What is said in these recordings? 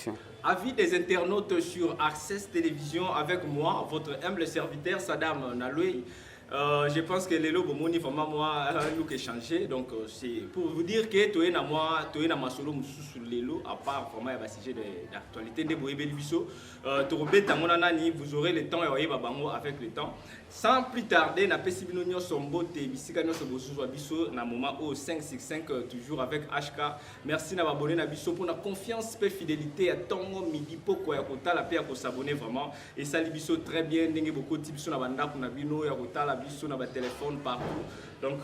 production. Avis des internautes sur Access Télévision avec moi, votre humble serviteur Sadam Naloui. Je pense que Lelo Bomoni vraiment moi nous qui changé, donc c'est pour vous dire que tu es na moi tu es na masolo sur Lelo à part vraiment il y a sujet d'actualité de Boyebe Libiso tu rebête à mon anani vous aurez le temps et voyez babango avec le temps sans plus tarder na pesibino nyo sombo te bisika nyo sobo sous biso na moment au 565 toujours avec HK. Merci na abonné na biso pour la confiance et fidélité à tongo midi poko ya kota la paix à s'abonner vraiment et ça libiso très bien ndenge beaucoup de biso na banda kuna bino ya kota la biso na ba téléphone partout donc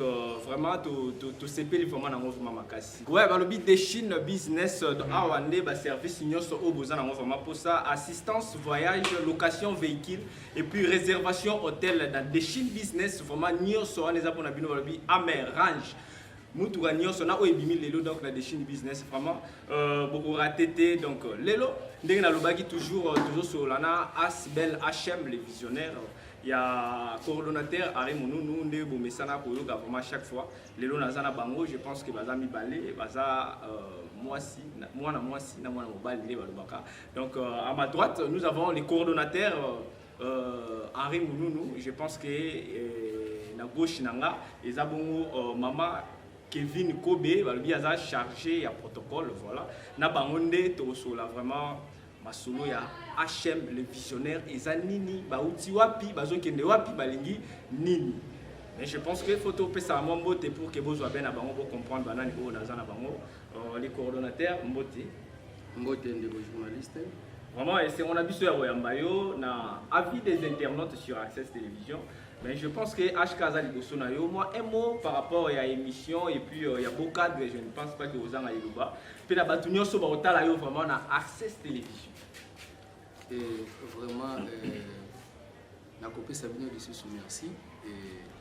vraiment to CP vraiment na vraiment makasi ouais ba lobi de Chine business awande ba service nyonso au bozana vraiment pour ça assistance voyage location véhicule et puis réservation hôtel dans de Chine business vraiment nyonso on les a pour na bino ba lobi amérange mutuka nyonso na oyebimi lelo donc na de Chine business vraiment beaucoup ratété donc lelo ndenge na lobaki toujours sur lana Asbel HM les visionnaires. Il y a coordonnateur Ari Mounou nde bomesana koyoka vraiment chaque fois lelo nazana bango je pense que baza mibale baza moisi mwana moisi na mwana mobali nde balobaka donc à ma droite nous avons les coordonnateurs Ari Mounou je pense que na gauche nanga ezabongo mama Kevin Kobe balobi aza chargé ya protocole voilà na bango nde tosola vraiment masolo ya HM le visionnaire eza nini bauti wapi bazokende wapi balingi nini mais je pense que faut pesa à mbote pour que bozwa ben na bango pour comprendre banani o naza na bango les coordonnateurs mbote ndeko journaliste vraiment c'est on a biso ya royamba yo na avis des internautes sur Access Télévision. Mais je pense que HK a liboso na yo moi un mot par rapport à l'émission et puis il y a beaucoup de cadres je ne pense pas que vous en avez là-bas puis la batunyo so ba otala yo vraiment na Access Télévision et vraiment na copé Sabino de sous merci et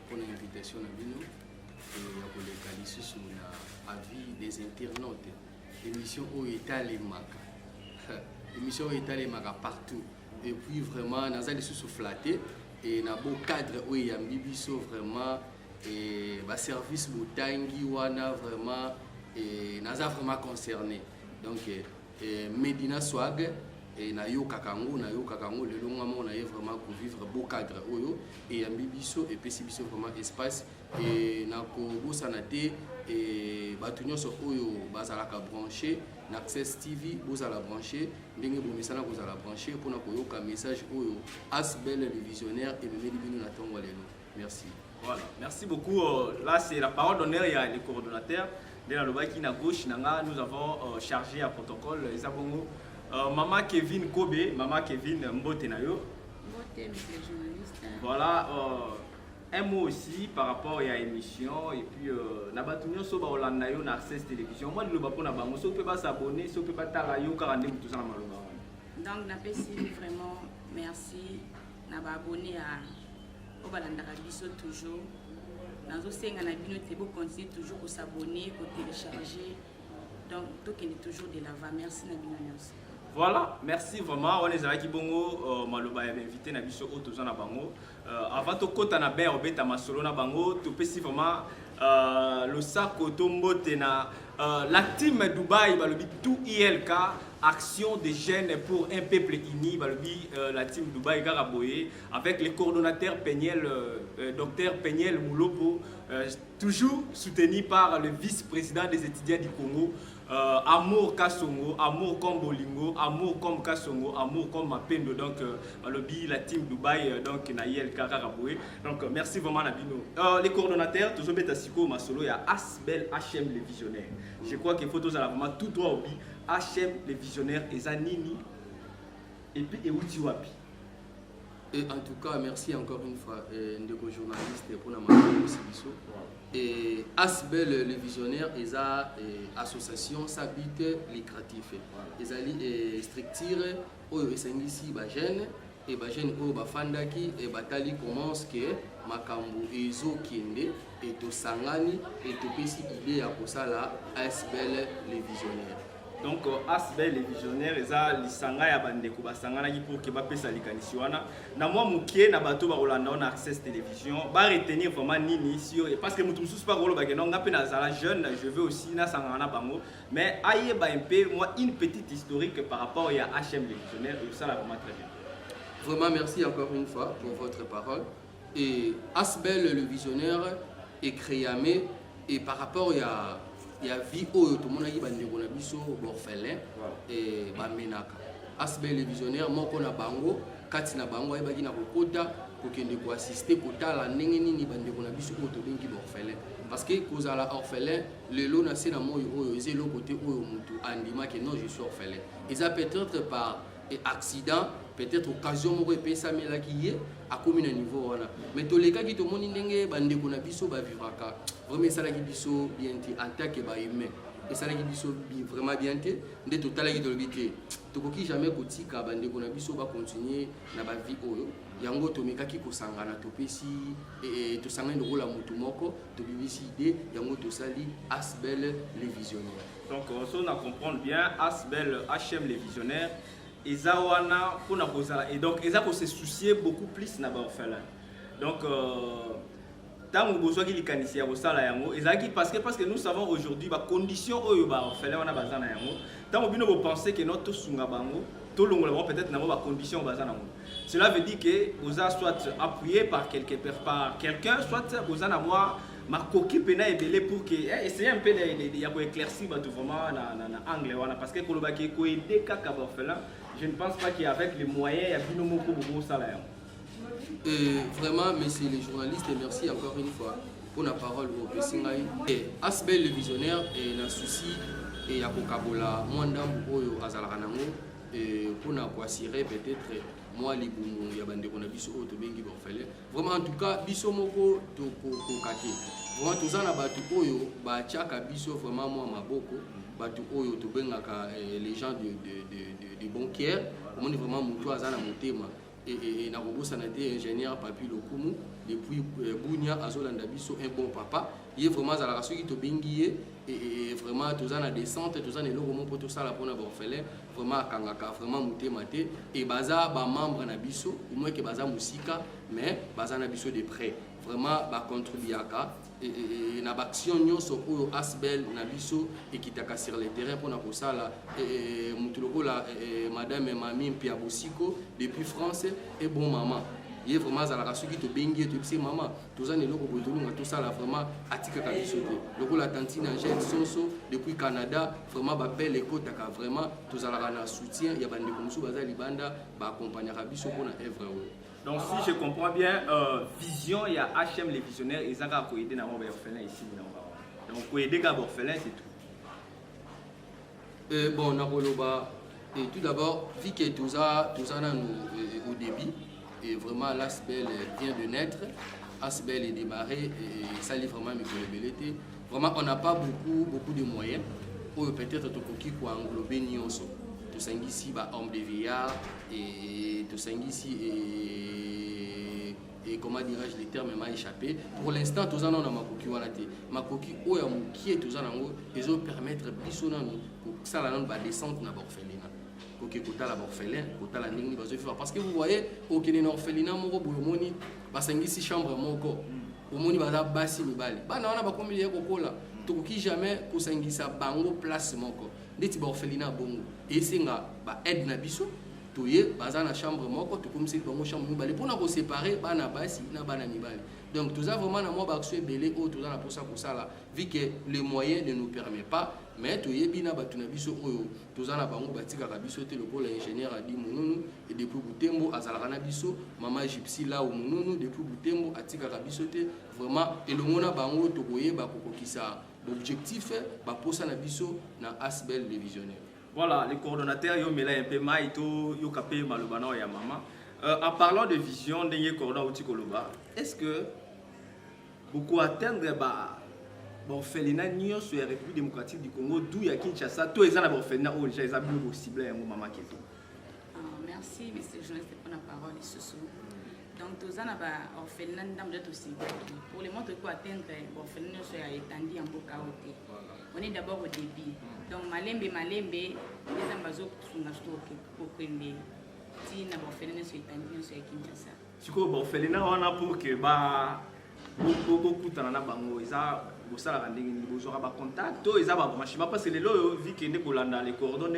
pour l'invitation na bino et ya koleka lisusu na avis des internautes émission au étalé maka émission étalé maka partout et puis vraiment nazali sous flatté et na beau cadre où il y a bibiso vraiment et ba service botangi wana vraiment et naza vraiment concerné donc Medina Swag et na yo kakango le long moment on a vraiment pour vivre beau cadre oyo et ya bibiso et pesibiso vraiment espace et na ko bosanate et batunyo so oyo bazalaka branché na Access TV bozala branché ndenge bomisana bozala branché pour na koyoka message oyo Asbel le visionnaire et memeli bino na tongo lelo merci. Voilà, merci beaucoup. Là c'est la parole d'honneur il y a les coordonnateurs de la lobaki na gauche nanga nous avons chargé à protocole Isabongo maman Kevin Kobe, maman Kevin Mbote na yo. Mbote monsieur journaliste. Voilà un mot aussi par rapport à l'émission et puis nabatunyo so ba olanda yo na Access Télévision moi le bapona bango so peut pas s'abonner so peut pas tala yo car ndem tout ça na maloba donc na pesi vraiment merci na ba abonné à au balanda biso toujours nazo senga na bino te bo continuer toujours ko s'abonner ko télécharger donc tout qui est toujours de l'avant merci na bino merci. Voilà, merci vraiment. On est là qui bongo maloba ya invité na biso o tozana bango. Avant to kota na ben obeta masolo na bango, to pesi vraiment le sako tombote na la team Dubaï balobi tout ILK action des jeunes pour un peuple uni balobi la team Dubaï Garaboye avec les coordonnateurs Peniel docteur Peniel Moulopo toujours soutenu par le vice-président des étudiants du Congo. Amour Kassongo, amour comme Bolingo, amour comme Kassongo, amour comme Mapendo, donc la team Dubaï, donc Naïel Karaboué. Donc merci vraiment Nabino. Les coordonnateurs, toujours Betasiko, Masolo, il y a Asbel HM les visionnaires. Je crois qu'il faut tous vraiment tout droit au bi. HM les visionnaires et Zanini et puis Eutiwapi. Et en tout cas, merci encore une fois Ndeko journaliste pour la marque. Et Asbel le visionnaire et sa association s'habite lucratif. Ils allaient structure où ils sont ici bajene et bajene où bafandaki et batali commence que makambo ezo kinde et to sangani et to pesi idée à posala Asbel le visionnaire. Donc Asbel les visionnaires eza lisanga ya bandeko basangana ki pour que ba pesa likanisi wana na moi mukie na bato ba Rolanda on access télévision ba retenir vraiment nini sur parce que mutu mususu pas rolo ba non ngape na zala jeune je veux aussi na sangana bango mais aye ba un peu moi une petite historique par rapport à HM les visionnaires et ça là vraiment très bien. Vraiment merci encore une fois pour votre parole et Asbel le visionnaire est créé et par rapport il y a vie où tout le monde a dit bandeko na biso orphelin et bamenaka Asbel le visionnaire moko na bango kati na bango ay baki na kokota kokende ko assister kotala ndenge nini bandeko na biso ko to bengi orphelin parce que kozala orphelin lelo na sena moyo oyo ezelo côté oyo mutu andima que non je suis orphelin et ça peut-être par accident peut-être occasion moko epesa mela ki ye a komi na niveau wana mais to leka ki to moni ndenge bandeko na biso ba vivraka vraiment ça la ki biso bien te en tant que ba humain et ça la ki biso vraiment bien te nde to tala ki to lobite to koki jamais kotika bandeko na biso ba continuer na ba vie oyo yango to mekaki ko sangana to pesi et to sangana ndoko la mutu moko to bibisi idée yango to sali Asbel les visionnaires. Donc on a comprendre bien Asbel HM les visionnaires Ezawana pour na et donc Eza ko se soucier beaucoup plus na ba orphelin. Donc tant que besoin qu'il kanisi ya bosala yango ezaki parce que nous savons aujourd'hui ba condition oyo ba orphelin wana bazana yango tant que bino bo penser que notre sunga bango to longola peut-être na ba condition bazana yango. Cela veut dire que vous êtes soit appuyé par quelqu'un soit vous en avoir ma coquille pena ebele pour que essayer un peu de ya ko éclaircir ba vraiment na angle wana parce que koloba ki ko aider kaka ba orphelin je ne pense pas qu'avec les moyens ya bino moko bo sala yango. Vraiment, messieurs les journalistes, et merci encore une fois pour la parole au Pessingaï. Asbel le visionnaire et un souci et à Kokabola, moi d'ambo oyo azalaranango et pour na assurer peut-être moi les boumou ya bande qu'on a biso oyo to bengi borfele. Vraiment en tout cas biso moko to kokate. Vraiment tous na batu oyo ba tiaka biso vraiment moi maboko batu oyo to bengaka les gens de banquiers. On est vraiment mutu azana motema. Et na bobosa na été ingénieur Papi Lokumu depuis Bounia Azolanda biso un bon papa il est vraiment à la race qui to bengi et vraiment tous en descente tous en eloko mon poto sala pona borfele vraiment kangaka vraiment muté maté et baza ba membre na biso au moins que baza musika mais baza na biso de près vraiment ba contribuaka et na action nyonso oyo Asbel na biso et qui taka sur le terrain pona ko sala mutuloko la madame Mami Pia Bosiko depuis France et bon maman il est vraiment à la race qui te bengi et tu sais maman tous en eloko botolunga tout ça là vraiment atika ka biso te loko la tantine Angèle Sonso depuis Canada vraiment ba belle écoute ka vraiment tous à la soutien il y a bande comme sou baza libanda ba accompagner ka biso pona œuvre. Donc si je comprends bien vision il y a HM les visionnaires ils ont ko aider na mo ba orphelin ici donc ko aider ka orphelin c'est tout. Bon na koloba et tout d'abord vu que tout ça nous au début et vraiment l'Asbel vient de naître, Asbel est démarré et ça livre vraiment mes vraiment on n'a pas beaucoup de moyens ou peut-être tout qui pour englober nyonso tout ça ici ba homme de vieillard et tout ça ici et comment dirais-je les termes m'a échappé pour l'instant tout ça on a makoki wana te makoki oya mukie tout ça nango ils ont permettre biso nanu pour ça la ba descente na orphelinat OK kotala orphelin kotala ndingi bazo faire parce que vous voyez OK les orphelinat moko boyomoni basangisi chambre moko omoni baza basi mibali bana wana bakomi ye kokola tokoki jamais kosangisa bango place moko ndeti ba orphelinat bongo esenga ba aide na biso toye baza na chambre moko tokomisi bango chambre mibali pona ko séparer bana basi na bana mibali donc tout ça vraiment na moi ba action belé o tout ça na posa ko sala vu que les moyens ne nous permet pas mais toye bina batu na biso oyo tout ça na bango batika ka biso te le pôle ingénieur a dit mununu et depuis Butembo azalaka na biso mama gypsy là au mununu depuis Butembo atika ka biso te vraiment elongo na bango to koye ba kokokisa l'objectif ba posa na biso na Asbel les visionnaires. Voilà, les coordonnateurs yo mela un peu maito yo kapé malobana ya maman. En parlant de vision de coordonnateur outi koloba, est-ce que beaucoup atteindre ba orphelinat nyo sur la République démocratique du Congo d'où ya Kinshasa to ezana ba orphelinat o déjà eza bien possible ya maman keto. Merci monsieur le journaliste pour la parole ici. Donc, tous les orphelins aussi. Pour le moment, il faut atteindre l'orphelinat soit étendu en Bokaoté. On est d'abord au début. Donc, malembe, les ambazo sont pour que les orphelinats soient étendus sur Kinshasa. Si vous avez orphelinat, on a pour que beaucoup de gens ont contact, ils ont parce que les gens vu que les cordons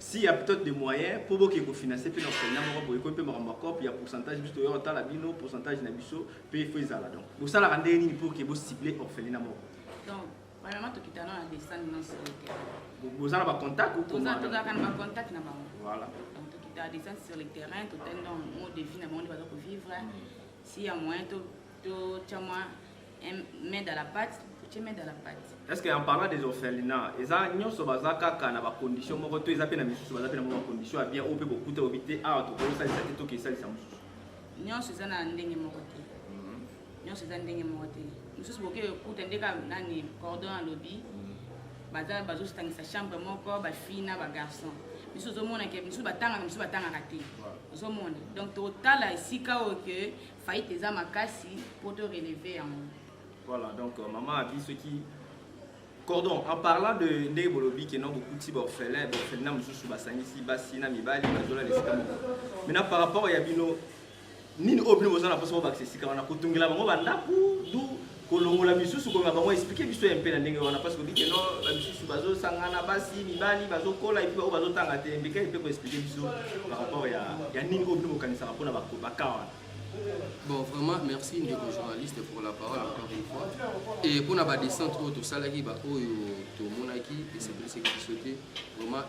s'il y a peut-être des moyens pour que financer puis l'orphelinat pour que il y a pourcentage juste au la bino pourcentage na biso puis il faut ça là donc vous ça la rendre ni pour que vous cibler orphelinat donc vraiment tout qui à descendre sur le terrain vous avez un contact ou comment tout ça quand pas contact na voilà donc tout qui à descendre sur le terrain tout un dans mode de vie na monde va vivre s'il y a moyen tout tiens moi main dans la pâte tu mets dans la pâte. Est-ce qu'en parlant des orphelinats, ils ont des conditions, ils ont des conditions bien au beaucoup de éviter à tout ça c'est tout qui ça ils ont ces ana ndenge mokoté. Ils ont ces ndenge mokoté. Nous sommes beaucoup kutendeka nani cordon à lobby. Baza bazo stangisa chambre moko ba fille na ba garçon. Nous sommes mona ke nous batanga raté. Nous sommes mona. Donc total ici ka que faillite eza makasi pour te relever en. Voilà, donc maman a dit ce qui. Cordon, en parlant de Nebolobi qui n'ont beaucoup de orphelins, orphelins, maintenant par rapport à Yabino, ni nous obligons à la façon d'accès, quand on a coupé la maman, on a d'où Colombo la mission, ce qu'on a expliqué, un peu dans parce que dit non, la mission sous bazo, Sangana, Bassi, Mibali, Bazo, Kola, et puis au bazo Tangate, mais il peut expliquer par rapport à ni nous obligons à pour la Bakara. Bon, vraiment, merci aux journalistes pour la parole encore une fois. Et pour la descente au salarié, au Monaki, et c'est pour ce qui souhaitait vraiment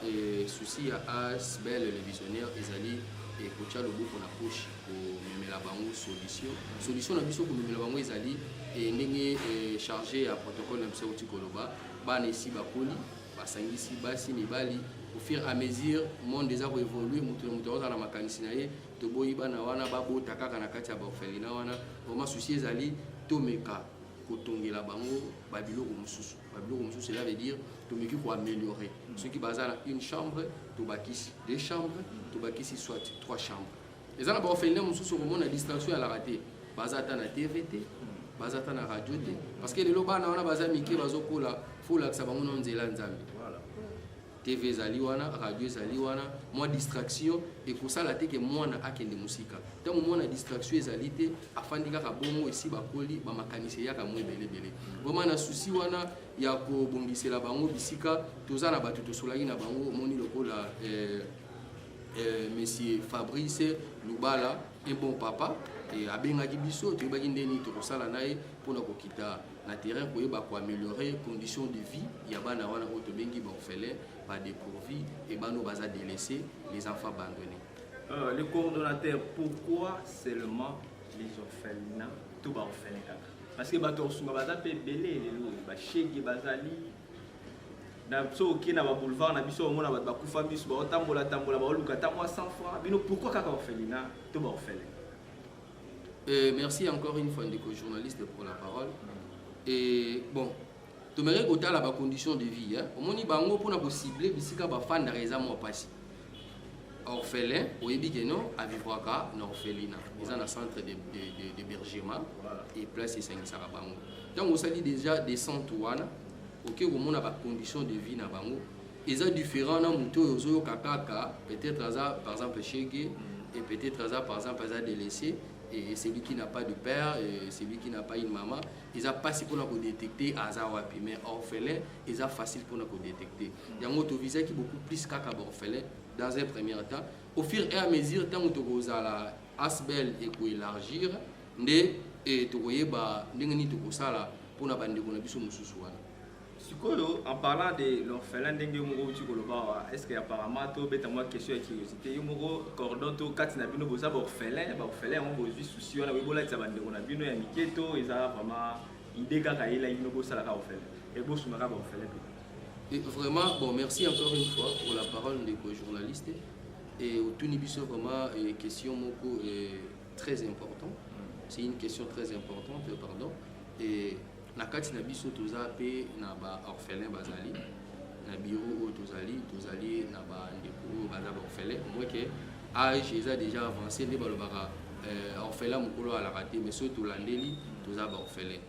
souci à Asbel, le visionnaire, Ezali, et pour le groupe pour la poche, pour mettre la banque solution. Solution, la mission pour mettre la banque Ezali, et n'est chargé à protocole de Msauti Koloba, Banesi Bakoli, Basangisi, Bassi, Mibali. Au fur et à mesure, le monde déjà évolué, nous avons la mécanicité, de boiba na wana babo takaka na kati ya orphelinat wana vraiment souci ezali tomeka kotongela bango babiloko mosusu cela veut dire tomeki ko améliorer ceux qui basent une chambre to bakisi deux chambres to bakisi soit trois chambres ezana ba orphelinat mosusu ko mona distraction à la raté bazata na TVT bazata na radio te parce que lelo bana wana bazamiki bazokola faut la ça bango nzela nzambe TV ezali wana, radio ezali wana, moi distraction et pour ça la te que moi na akende musika. Tant moi na distraction ezali te afandi kaka bongo ici bakoli ba makanisi ya ka mo belé. Vraiment na souci wana ya ko bongisela bango bisika toza na batu to solaki na bango moni lokola monsieur Fabrice Lubala un bon papa et abengaki biso to baki ndeni to kosala naye pona ko kita na terrain pour ko améliorer conditions de vie ya bana wana auto bengi ba orphelin pas dépourvu et bano baza délaissés les enfants abandonnés. Le coordonnateur, pourquoi seulement les orphelinats tout ba orphelin parce que bato sunga baza pe belé les lo ba shege bazali na so ki na ba boulevard na biso mona ba kufa biso ba tambola ba luka tamwa 100 francs bino pourquoi kaka orphelinat tout ba orphelin. Merci encore une fois aux journalistes pour la parole. Et bon, tu me regardes à la condition de vie. Au moins, bango pour nous cibler, bisika ba fan de raison moi pas. Orphelin, au que non, à vivre à orphelinat. Ils ont un centre d'hébergement et place et 5 sarabango. Donc on s'allie déjà des centres ouana. Ok, au moins à condition de vie na bango. Ils ont différents na muto yozo kakaka, peut-être par exemple Chege et peut-être par exemple à délaissé. Et celui qui n'a pas de père, et celui qui n'a pas une maman, ils ont pas si pour nous détecter Azawapi, mais orphelin, ils ont facile pour nous détecter. Il y a un autovisa qui est beaucoup plus qu'un orphelin dans un premier temps. Au fur et à mesure, tant que tu as la asbel et pour élargir, et tu vois, pour nous bande qu'on a besoin de sous. En parlant de l'orphelin est-ce qu'apparemment tu as une question de curiosité cordon to katina bino boza orphelin on bozui souci on a bola tsabande on a bino ya miketo eza vraiment idée kaka ila ino bosala ka orphelin et bosuma ka orphelin. Et vraiment bon merci encore une fois pour la parole des journalistes et au tout nibiso vraiment question moko très important. C'est une question très importante pardon et na kati na biso toza pe na ba orphelin bazali na bureau tozali na ba ndeko baza ba orphelin moi que âge eza déjà avancé ne balobaka orphelin mokolo à la raté mais surtout landeli toza ba orphelin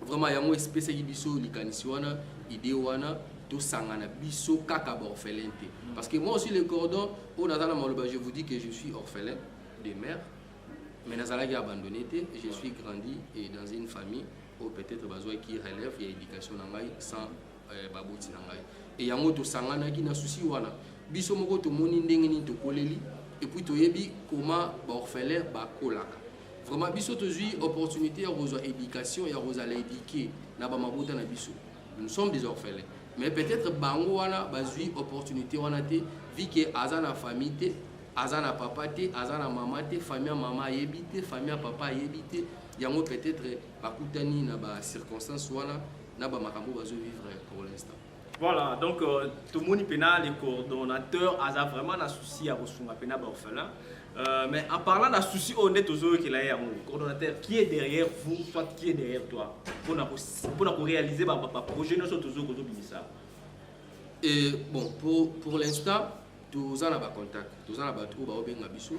vraiment yango espèce qui biso likanisi wana idée wana to sangana biso kaka ba orphelin te parce que moi aussi le cordon au natala maloba je vous dis que je suis orphelin de mère mais nazalaki abandonné te je suis grandi et dans une famille où peut-être besoin qui relève ya éducation na ngai sans baboti na ngai et yango to sangana ki na souci wana biso moko to moni ndenge ni to koleli et puis to yebi comment ba orphelin ba kolaka vraiment biso to zui opportunité ya rozwa éducation ya rozala éduquer na ba mabota na biso nous sommes des orphelins mais peut-être bango wana bazui opportunité wana te vu que azana famille te azana papa te azana mama te famille mama yebi te famille papa yebi te yango peut-être bakutani na ba circonstances wana na ba makambo bazo vivre pour l'instant. Voilà, donc tout le monde pénal, les coordonnateurs, a vraiment un souci à reçoit pénal orphelin. Mais en parlant d'un souci honnête aux autres qu'il a un coordonnateur qui est derrière vous, soit qui est derrière toi, pour réaliser votre projet, nous sommes toujours au ça. Et bon, pour l'instant, tous en avons contact, tous en avons trouvé au Benga Bissou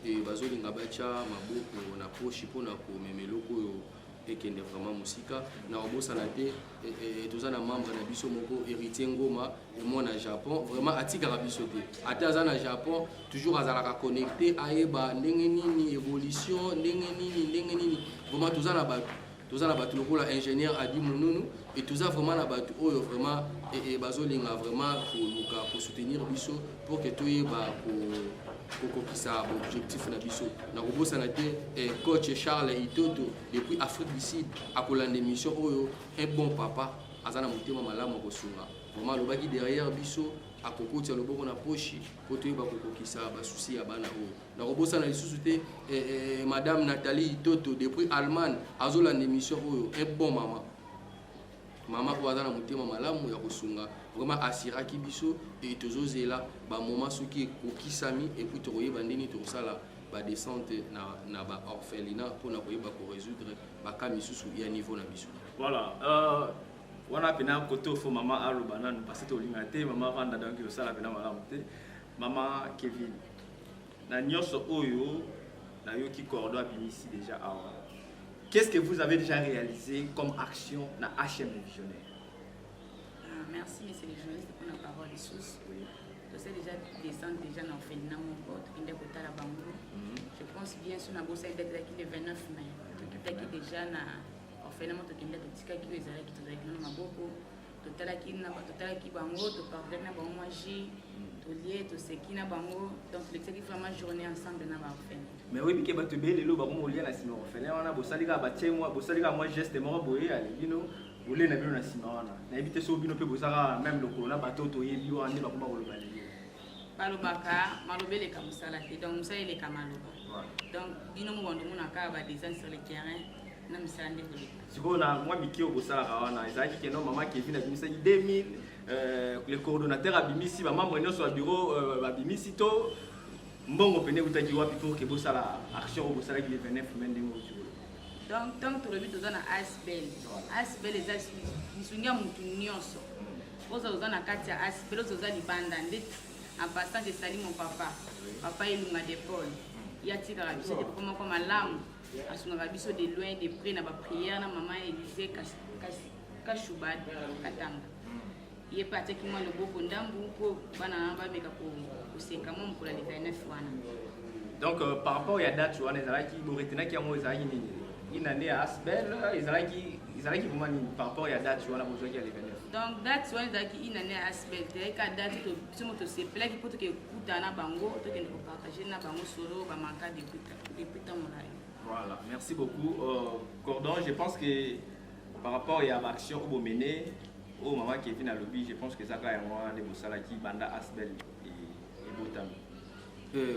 et Bazoli Ngabacha, Maboko, na poche pour na ko memeloko et qui est vraiment musique. Na obo sanate et tous en avons membre na biso moko héritier ngoma et moi na Japon vraiment atika biso te. Ata na Japon toujours azalaka connecté ayeba ndenge nini évolution ndenge nini vraiment tous en avons tous en avons lokola ingénieur Adi Mounounou et tous en vraiment na batu oyo vraiment et bazolinga vraiment pour soutenir biso pour que tout yeba pour ça objectif na biso na kobosa na te coach Charles Itoto depuis Afrique du Sud a kolande mission oyo un bon papa azana mutema malamu kosunga vraiment lobaki derrière biso a kokoti loboko na poche pour to yeba kokokisa ba souci ya bana oyo na kobosa na lisusu te madame Nathalie Itoto depuis Allemagne azolande mission oyo un bon mama ko azana mutema malamu ya kosunga vraiment asiraki biso et tozozela ba moment soki kokisami et puis tokoyeba ndeni tosala ba descente na ba orphelinat pour na koyeba ko résoudre ba cas misusu ya niveau na biso. Voilà, wana pena koto fo mama alobana nous passer to lingate mama vanda donc yo sala pena malamu te mama Kevin na nyoso oyo na yo ki cordon abimisi déjà awa. Qu'est-ce que vous avez déjà réalisé comme action dans HM Visionnaire? Merci, monsieur le journaliste, pour la parole des sources. Je sais déjà descendre déjà dans le fait de mon pote, qui est à la Bango. Je pense bien sûr que nous avons d'être le 29 mai. Qui est déjà dans le fait de mon qui est à la Bango. Total qui Bango, tu parles de Bango Magie, tu lié, tu sais qui na Bango. Donc, c'est vraiment journée ensemble dans la fin. Mais oui, parce que tu es là, tu es là, tu es là, moi geste moi boye alibino ule na bino na simana na ebite so bino pe bosaka même le corona bateau to yebi wa ndi bakoma koloba lelo balobaka malobele ka musala te donc musala ile ka maloba donc bino mo ndo mona ka ba des sur le terrain na musala ndi bole siko na moi bikio bosaka wana ezaki ke no mama Kevin a bimisa 2000 le coordonnateur a bimisi ba membre nyonso ya bureau ba bimisi to mbongo pene utaki wapi pour que bosala action bosala ki le 29 mai ndemo tu donc tant que le but dans asbel les misungia mutu nyonso boza uzana kati ya asbel oza libanda ndeti en passant de salir mon papa ilunga de Paul yatika biso de comment comme malamu asunga biso de loin de près na ba prière na maman Élysée Kashubad Katanga ye pate ki moi le boko ndambu ko bana ba meka ko seka mo pour la 29 wana donc par rapport à date wana ezalaki boretena ki yango ezalaki nini une année à Asbel ezalaki vraiment par rapport à date wana bozaki ya le 29 donc date wana ezalaki une année à Asbel te ka date to somo to sepela ki poto ke kutana bango to ke ko partager na bango solo ba manka depuis tant mon live. Voilà, merci beaucoup Cordon. Je pense que par rapport à l'action au mené au maman Kevin à lobby, je pense que ça quand même des Bosalaki Banda Asbel et Botami.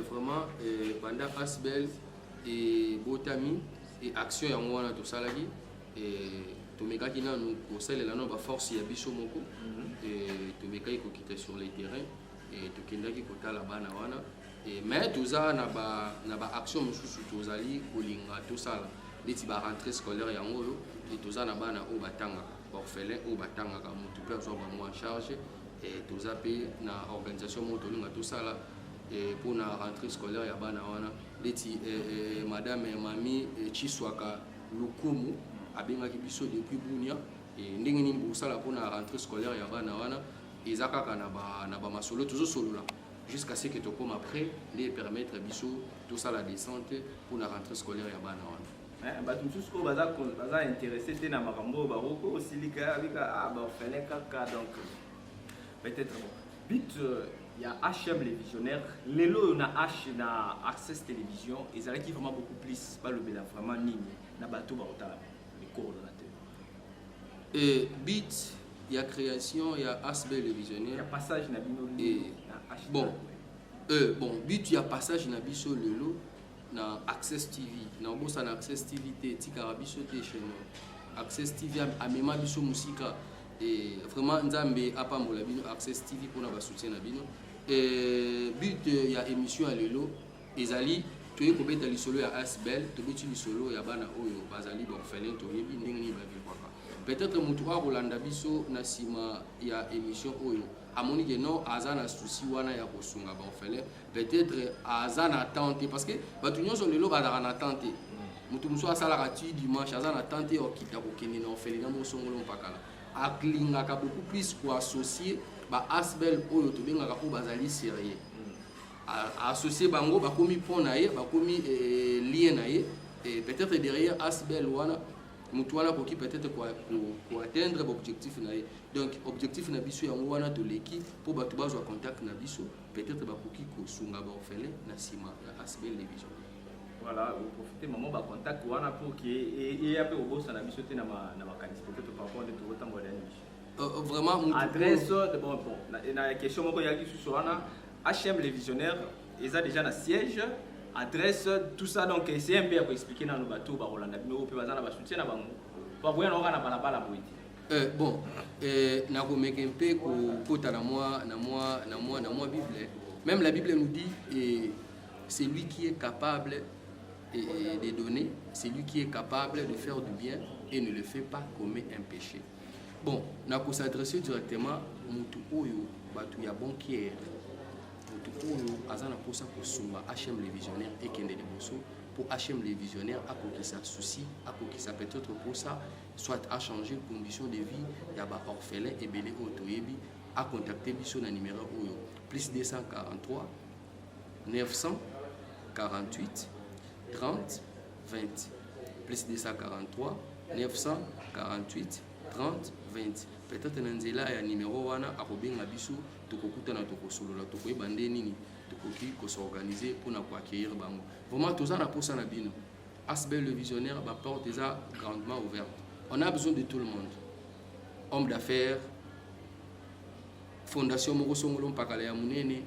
Vraiment Banda Asbel et Botami et action ya mwana to salaki et to mekaki na nous conseil la no ba force ya biso moko et to mekaki ko quitter sur les terrains et to kendaki ko tala bana wana et mais toza na ba action mususu tozali kolinga to sala deti ba rentrée scolaire ya ngolo et toza na bana o batanga orphelin o batanga ka mutu pe zo ba mo en charge et toza pe na organisation mo to linga to sala pour la rentrée scolaire ya bana wana leti madame et mamie Chiswaka Lukumu abengaki biso depuis Bunia ndenge nini bosala pour la rentrée scolaire ya bana wana eza kaka na ba masolo toujours solola jusqu'à ce que tu comme après les permettre biso tout ça la descente pour la rentrée scolaire ya bana wana bato mosusu oyo baza intéressé te na makambo oyo baroko osilika abika bafele kaka donc peut-être but ya HM les visionnaires lelo oyo na Access Télévision ezalaki vraiment beaucoup plus balobela vraiment nini na bato baotala les coordonnateurs but ya création ya ASBEL les visionnaires ya passage na bino bon but ya passage na biso lelo na Access TV na bosa na Access TV te tikara biso te chez nous Access TV amema biso musika vraiment nzambe apambola bino Access TV pour na ba soutien na bino but ya émission ya lelo ezali toye kobeta lisolo ya ASBEL tobeti lisolo ya bana oyo bazali borphelin toyebi ndenge ni ba vivaka peut-être mutu a rolanda biso na sima ya émission oyo amoni que non azana souci wana ya kosunga borphelin peut-être azana attente parce que batu nyonso lelo bazala na attente mutu muso asalaka ti dimanche azana attente okita kokende na orphelin mo songolo mpakala aklingaka beaucoup plus ko associer ba ASBEL oyo tobengaka ko bazali sérieux associer bango bakomi pont na ye bakomi lien na ye peut-être derrière ASBEL wana mutu wana koki peut-être ko atteindre objectif na ye donc objectif na biso yango wana toleki po bato bazwa contact na biso peut-être bakoki kosunga baorphelin na sima ya ASBEL les visions. Voilà, vous profitez maman ba contact wana pour que et après au boss na biso te na makanisi peut-être par rapport de tout autant moderne vraiment adresse bon na question moko yaki sur wana HM les visionnaires ils ont déjà un siège adresse tout ça donc c'est un peu à expliquer dans nos bateaux ba Rolanda bino pe bazana ba soutien na bango ba boya na na balabala boiti bon na ko meke mpe ko kota na moi Bible même la Bible nous dit c'est lui qui est capable de donner, c'est lui qui est capable de faire du bien et ne le fait pas commet un péché. Bon, na ko s'adresser directement mutu oyo batu ya banquier mutu oyo azana posa ko sunga HM les visionnaires et kende de bosso pour HM les visionnaires a ko sa souci a ko sa peut-être pour ça soit à changer condition de vie ya ba orphelin et belé otoyebi a contacter biso na numéro oyo plus 243 948 30 20 plus 243 948 30 20 peut-être nanzela ya numéro wana akobenga biso tokokuta na tokosolola tokoyeba nde nini tokoki kosorganiser pour na accueillir bango vraiment toza na posa na bino ASBEL le visionnaire ba porte déjà grandement ouverte on a besoin de tout le monde homme d'affaires fondation moko songolo mpakala ya munene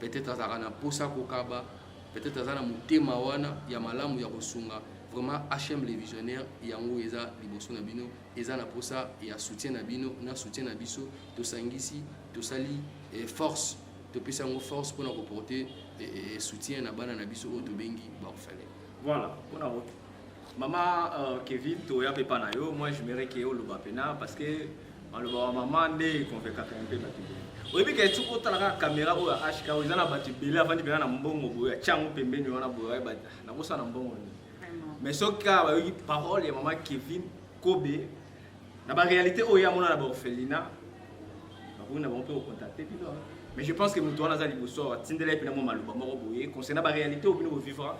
peut-être azaka na posa kokaba peut-être azana mutema wana ya malamu ya kosunga vraiment HM les visionnaires yango eza liboso na bino eza na posa ya soutien na bino na soutien na biso to sangisi to sali force to pesa ngo force pour na porter soutien na bana na biso o to bengi ba orphelin. Voilà, pour na maman Kevin to ya pepa na yo moi je me que o loba pena parce que en loba maman ne convaincre un peu batu. Oyebi ke tu otalaka caméra o HK o ezana batu bele avant de venir na mbongo boya chango pembeni wana boya ba na kosa na mbongo. Mais ce cas, il parole et maman Kevin Kobe. Dans la réalité, il y a mon orphelinat. Nous n'avons pas contacté. Mais je pense que nous devons aller au soir. Tindele et puis mal concernant la réalité, nous vivons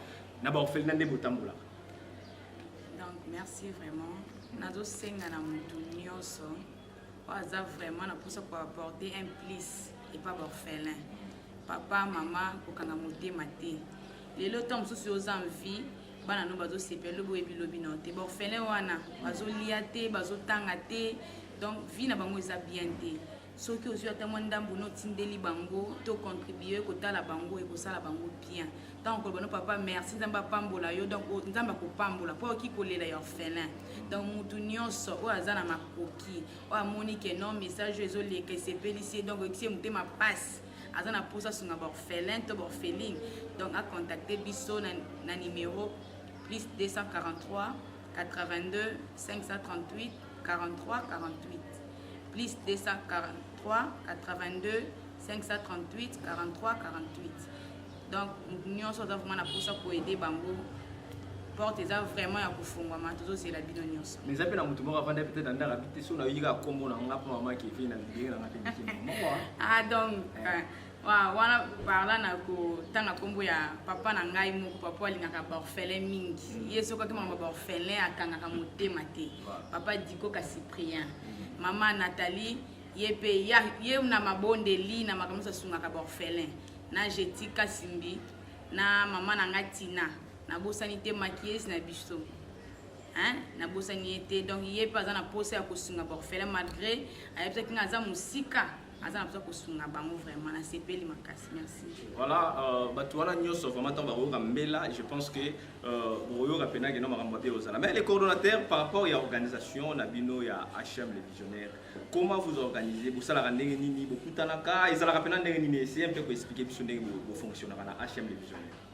dans l'orphelinat de Botambola. Donc merci vraiment. Nous sommes dans la nyonso. Oza vraiment na pour apporter un plus et pas orphelin. Papa, maman, pour qu'on a monté maté. Les lots sont aux envies. Bana no bazo sepelo boyebi lobi no te borphelin wana bazo lia te bazo tanga te donc vie na bango eza bien te soki ozwi ata mwa ndambo no tindeli bango to contribuer kotala bango e kosala bango bien donc kolobano papa merci nzamba pambola yo donc nzamba kopambola po ki kolela ya orphelin donc mutu nyonso o azana makoki o amoni ke non message ezoleka esepelisi donc ekisi mutema passe azana posa sunga borphelin to borpheline donc a contacter biso na numéro plus 243 82 538 43 48 plus 243 82 538 43 48 donc nyonso aza vraiment na posa koede bango porte eza vraiment ya kofungwama tozosela bino nyonso. Mais eza mpe na motu moko avanda peut-être andaka bite so nayoyika kombo na nga mpo mama kefi na libere na nga mpe ah donc wana parla na kotanga kombo ya papa na ngai moko papa alingaka baorphelin mingi ye soki akimaka baorphelin akangaka motema te papa Dikoka Cyprien mama Nathalie ye mpe ye na mabondeli na makambo nyonso asungaka baorphelin na Jetika Simbi na mama na ngai Tina nabosani te maquilleuse na biso na bosani te donc ye mpe aza na posa ya kosunga baorphelin malgré ayebisaki nga aza mosika aza na posa kosunga bango vraiment na sepeli makasi. Merci. Voilà, bato wana nyonso vraiment tant bakoyoka mbela, je pense que boyoka pena ke no makambo te ozala. Mais les coordonnateurs par rapport à l'organisation na bino ya HM les visionnaires, comment vous organisez vous salaka ndenge nini bokutanaka ezalaka pena ndenge nini essayer un peu expliquer biso ndenge bo fonctionnera na HM les visionnaires.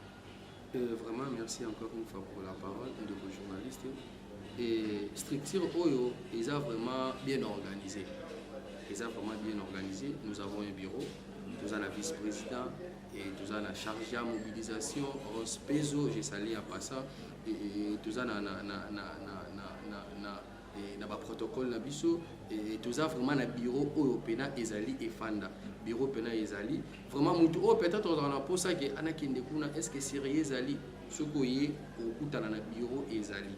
Vraiment, merci encore une fois pour la parole de vos journalistes. Et structure Oyo, ils ont vraiment bien organisé. Ils ont vraiment bien organisé. Nous avons un bureau, nous avons la vice-président et nous avons la chargée à mobilisation, Rose Peso, j'ai salé à Passa, et nous avons un protocole na biso et nous avons vraiment un bureau Oyo Pena Ezali et Fanda. Bureau Pena Ezali. Vraiment, peut-être on a posé ça que est-ce que c'est sérieux Ezali? Ce qu'on y est au bureau Ezali.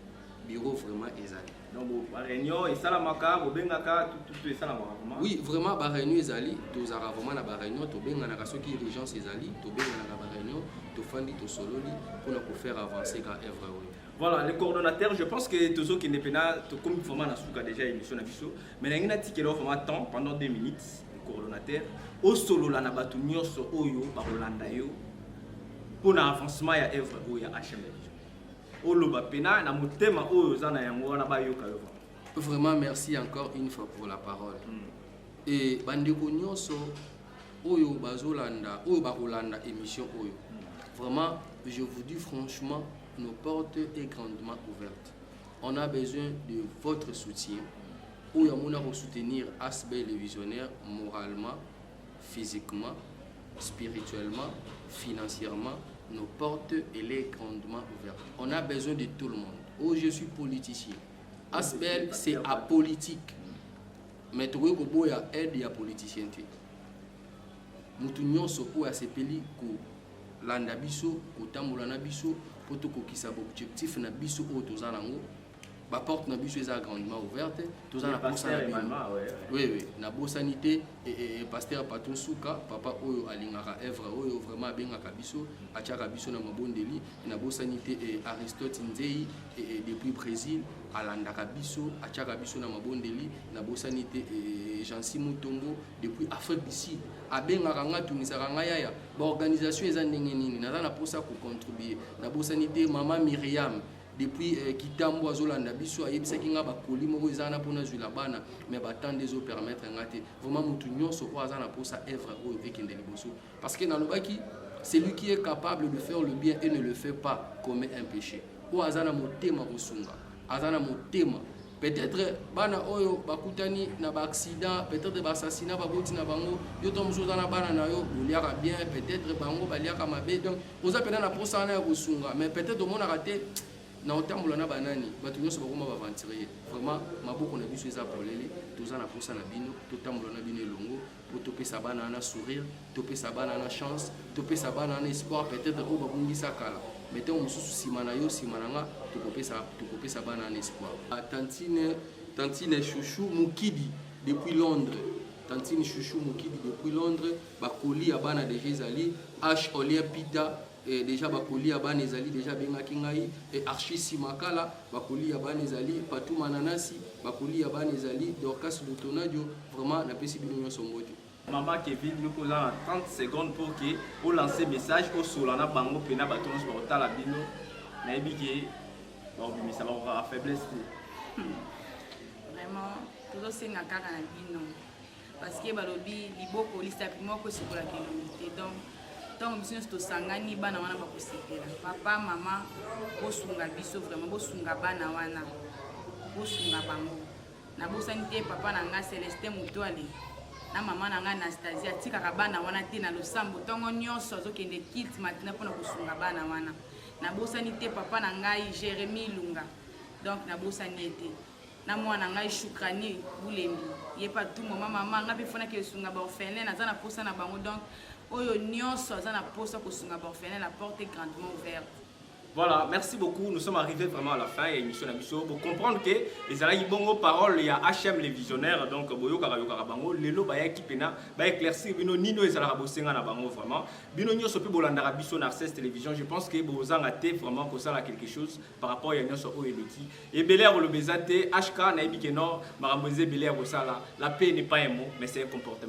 Bureau vraiment Ezali. Donc, la réunion et ça la maca, au bengaka, tout ça la maca. Oui, vraiment, la réunion Ezali, tu as vraiment la réunion, tu as bengaka ceux qui régence Ezali, tu as bengaka la réunion, tu fandi, tu sololi pour faire avancer la œuvre. Voilà, les coordonnateurs, je pense que tous ceux qui ne peuvent pas, comme vraiment na déjà émission na biso, mais il y a qui vraiment temps pendant 2 minutes. Coordonnateur au solo la nabatu nyonso oyo ba Rolanda yo pour avancement ya œuvre oyo ya HM o loba pena na motema oyo za na yango wana ba yoka yo. Vraiment merci encore une fois pour la parole. Et bandeko nyonso oyo bazolanda oyo ba Rolanda émission oyo. Vraiment je vous dis franchement nos portes est grandement ouvertes. On a besoin de votre soutien. Où il y a soutenir Asbel les visionnaires moralement, physiquement, spirituellement, financièrement. Nos portes elle est grandement ouvertes. On a besoin de tout le monde. Oh, je suis politicien. Asbel c'est apolitique. Mais tu vois qu'il y a aide il y a politicien. Nous nyonso oyo asepeli ko landa biso, ko tambola na biso, pour to ko kisa objectif na biso oyo tozala ngo. La porte na biso est grandement ouverte. Tous en oui, na sanité et pasteur Patron Souka, papa oyo alingaka œuvre oyo vraiment bengaka biso, atiaka biso na mabondeli, na sanité et Aristote Nzei et depuis Brésil, alandaka biso, atiaka biso na mabondeli, na sanité et Jean-Si Mutombo depuis Afrique d'ici. Abengaka nga tumisaka nga yaya, ba organisation eza ndenge nini, na na posa ko contribuer. Na sanité maman Myriam depuis Kitambo azolanda biso ayebisaki nga bakoli moko ezana pona zwila bana mais batande ezo permettre ngate vraiment mutu nyonso ko azana posa œuvre oyo ekende liboso parce que nalobaki celui qui est capable de faire le bien et ne le fait pas commet un péché o azana motema kosunga azana motema peut-être bana oyo bakutani na ba accident peut-être ba assassinat ba boti na bango yo to mzoza na bana na yo oliaka bien peut-être bango baliaka mabe donc oza pena na posa na kosunga mais peut-être au mona raté na otambola na banani bato nyonso bakoma baventurier vraiment maboko na biso eza polele toza na posa na bino totambola na bino elongo po topesa bana na sourire topesa bana na chance topesa bana na espoir peut-être oyo babungisa kala mais ntango mosusu nsima na yo nsima na nga tokopesa bana na espoir. Tantine Chouchou Mukidi depuis Londres, Tantine Chouchou Mukidi depuis Londres, bakoli ya bana déjà ezali H Olia Pita déjà bakoli ya bana ezali déjà bengaki ngai et Archie Simakala bakoli ya bana ezali Patou Mananasi bakoli ya bana ezali Dorcas Lutonadio vraiment napesi bino nyonso mbote. Maman Kevin nous posons 30 secondes pour que vous lancez message au solana bango pena bato nyonso bakotala bino nayebi ke ça va avoir faiblesse. Vraiment tozosenga kaka na bino parce que balobi liboko lisapi moko sikola kelomité donc tant que nous tosangani bana wana bakosepela papa mama bosunga biso vraiment bosunga bana wana bosunga bango na bosani te papa na nga Célestin Mutuale na mama na nga Anastasia atikaka bana wana te na losambo ntongo nyonso azokende kit matina mpona kosunga bana wana nabosani te papa na ngai Jérémy Lunga donc nabosani ye te na mwana ngai Shukrani Bulembi ye pa tout moment mama nga mpe fonaki esunga baorphelin aza na posa na bango donc oyo nyonso aza na posa kosunga baorphelin la porte est grandement ouverte. Voilà, merci beaucoup. Nous sommes arrivés vraiment à la fin et émission Nabiso. Pour comprendre que les alaïs bongo paroles, il y a HM les visionnaires, donc Boyo Karayo Karabango, Lelo Baya Kipena, Baya éclaircir, Bino Nino et Zalarabosenga Nabango vraiment. Bino Nyo Sopi Bolandara Biso Narcès Télévision. Je pense que Bozang a été vraiment pour ça là quelque chose par rapport à Yann Soro et Loti. Et Belair le Bezate, HK, Naïbi Kenor, Maramboze Belair Osala. La paix n'est pas un mot, mais c'est un comportement.